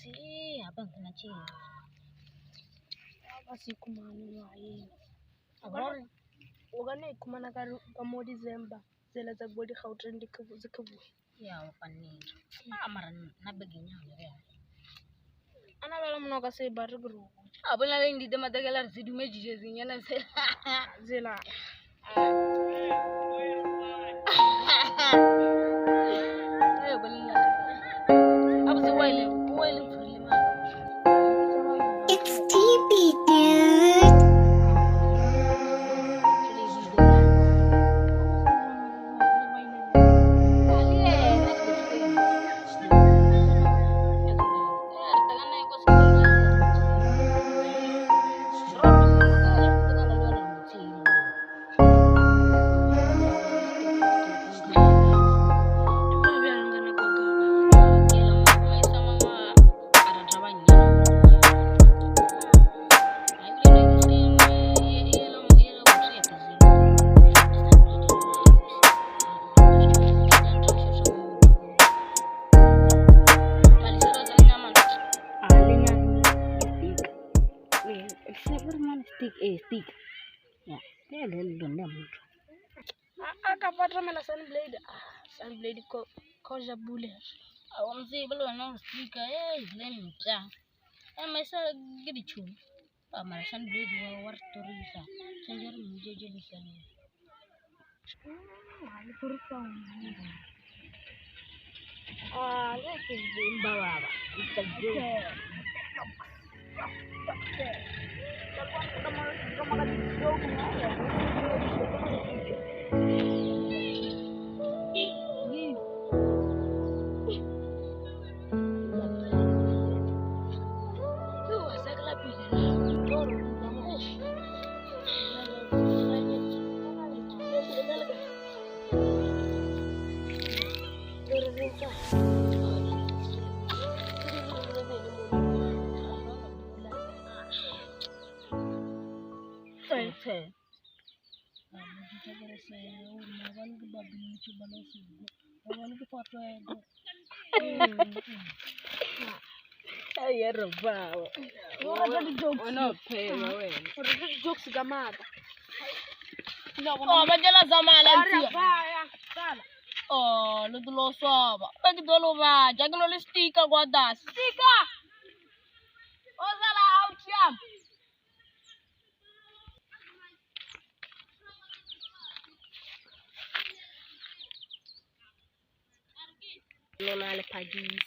si abang kena cing. Basi kumani wae. Agora Ugane kumana kama December zela za body Gauteng zikhavu. ya upanini. Mara nabeginya ya. Ana bela mnoka se baruguru. Abula lendi de madagala zidume jijezinyana Zela. It's TP, dude. Stick. Ya, dia lelonda mtu. Akapata mena sunblade. Sunblade koja bule. Awamzi balo na stick leni mta. Mesa gidi chu. Mara sunblade wa wartorisa. Senjor mjeje lisani. Ali fursa. Leki zimbawa. Saya. Ya roba. Jokes gamada. Bajala zamala ntia. Lutulo soba. Bagidolo ba, jagno listika guarda. Stika. Osala autiam. Nona le pagisi.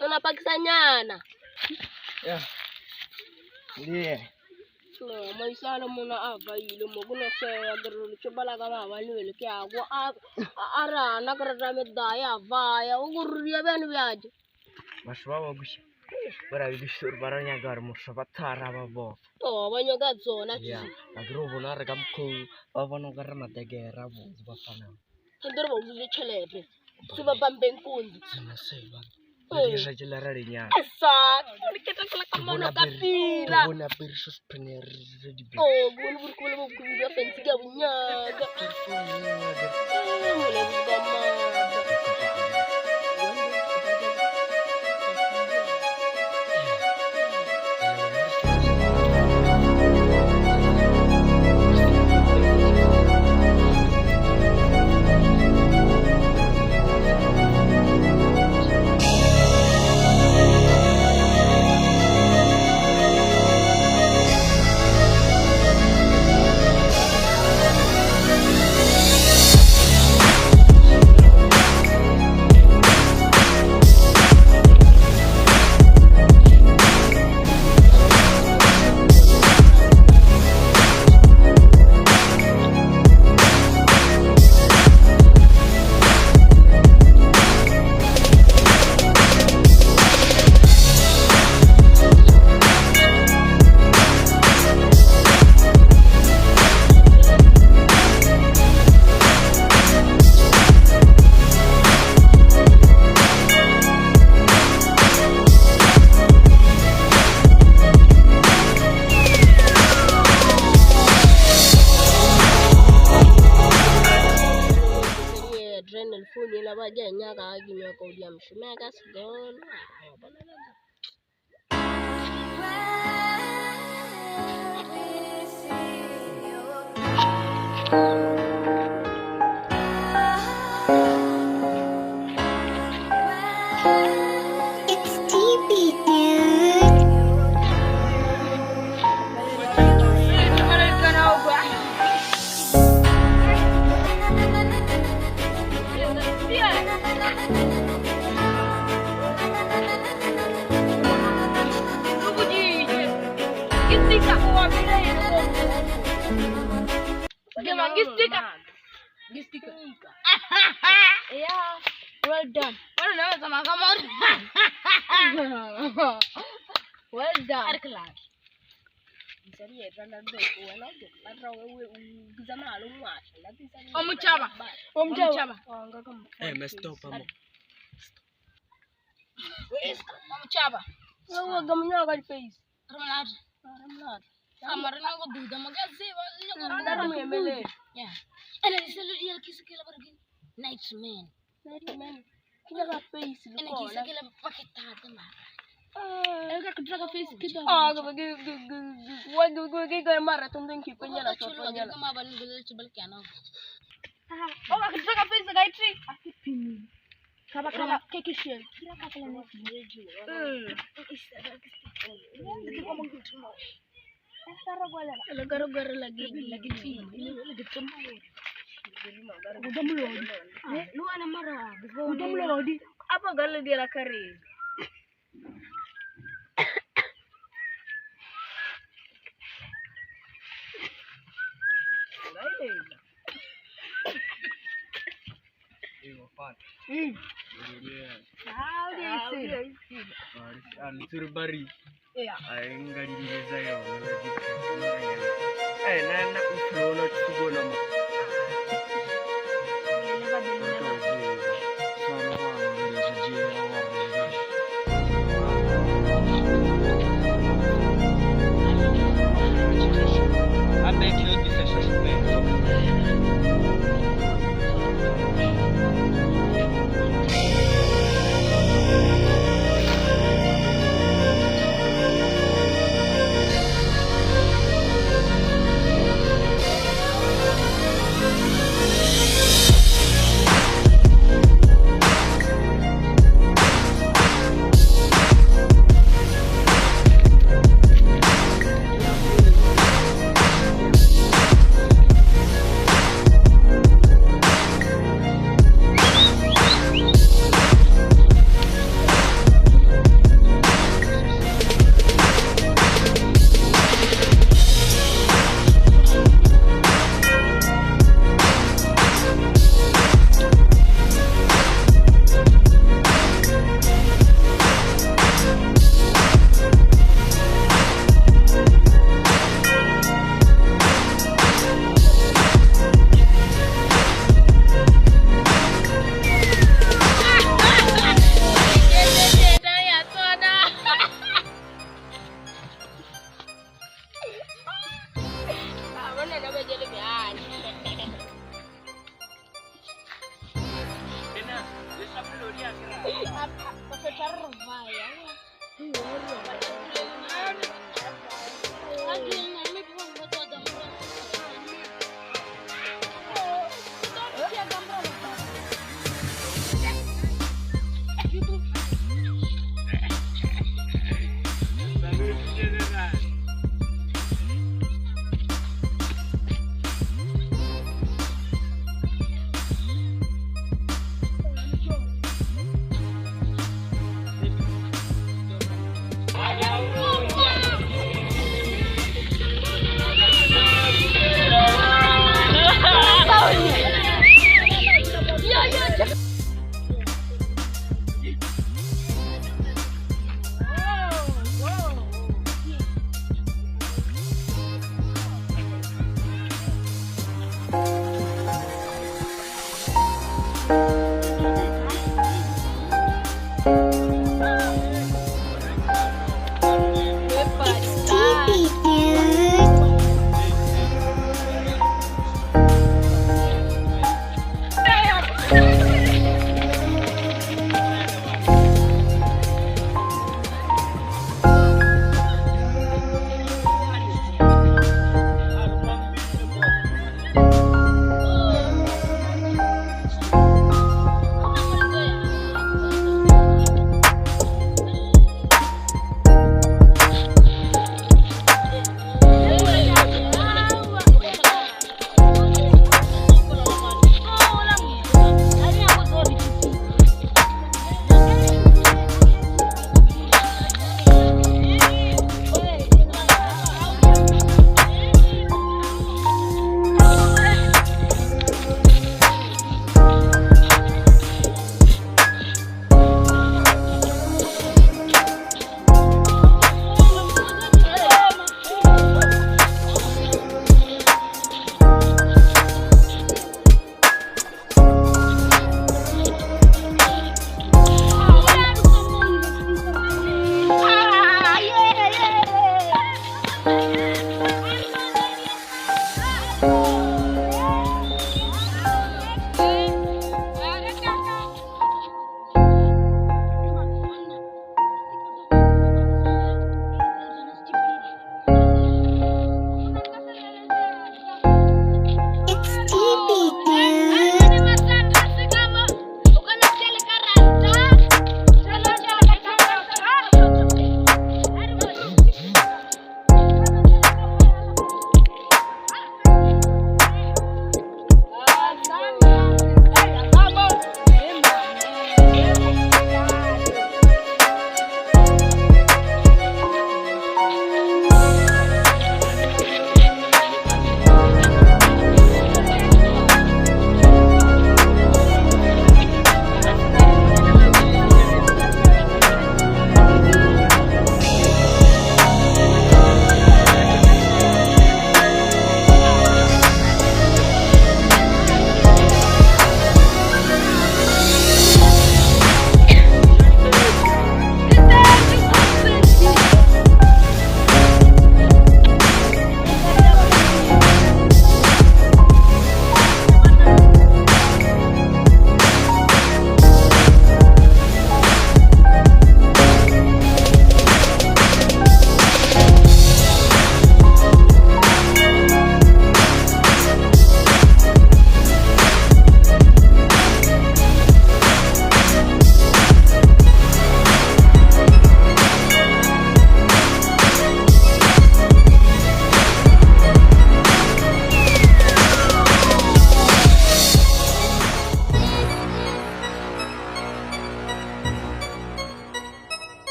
Nona pagisanyana. Ya. Ndiye. No, maisha muna availe moguna saya garulu chobala kama walwele kya go ara nakarata medaya vaya ugurriya ben biaje. Mashwaba gusha. Bara bishur baranya gar mushabatara babo. Banyo gazona chi. Ya. Agro na ragamko bavano garama degera bo bafana. Ndoro bobuze chelete. Siba bambenkunzi. Sina seba. Ndiye jela rarinya. Asa, uliketa kala kamono kapira. Bona perisho spinner ready. Gulu kula bobuze fensiga bunyaga. Phone la ba janya ka ginya ko diam shumeka sigol It's TP, dude. Yeah, well done. Well done. Omchaba. Stop amo. Omchaba. Wewe gamnya ga face. Ramlat. Amarna ko duda magazi. Ndara mu emele. Yeah. Ana nisaludi yakisukela baragin. Night man. Kila ga face Ana ko. kisukela paketata mara. Elka kutraka face kidogo. Wagi mara tumden kipenya na Chulu kama bani bila chibal kiano. akitaka face gaitri akipini. Kama keki shell. Kira kakala na kijeju. Gara lagi tea. Lagi tempat. Udah melodi. Lu ana marah. Udah melodi. Apa galu dia kare? Surbari. Iya. Enggak diriza ya. Nana uflono tugono mo.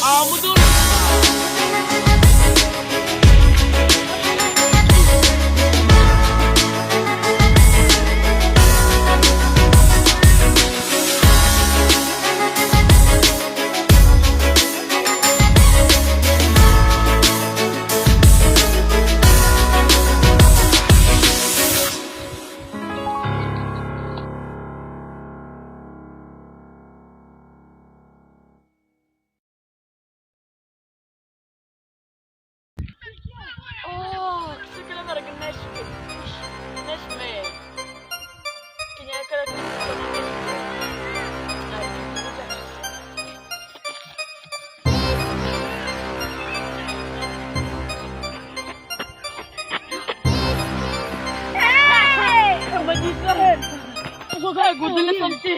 Amo dun. Oh, sige lang talaga next week. Next May. Kanya ka lang Hey! Ang magisahan! Huwag ka, gusto na santi.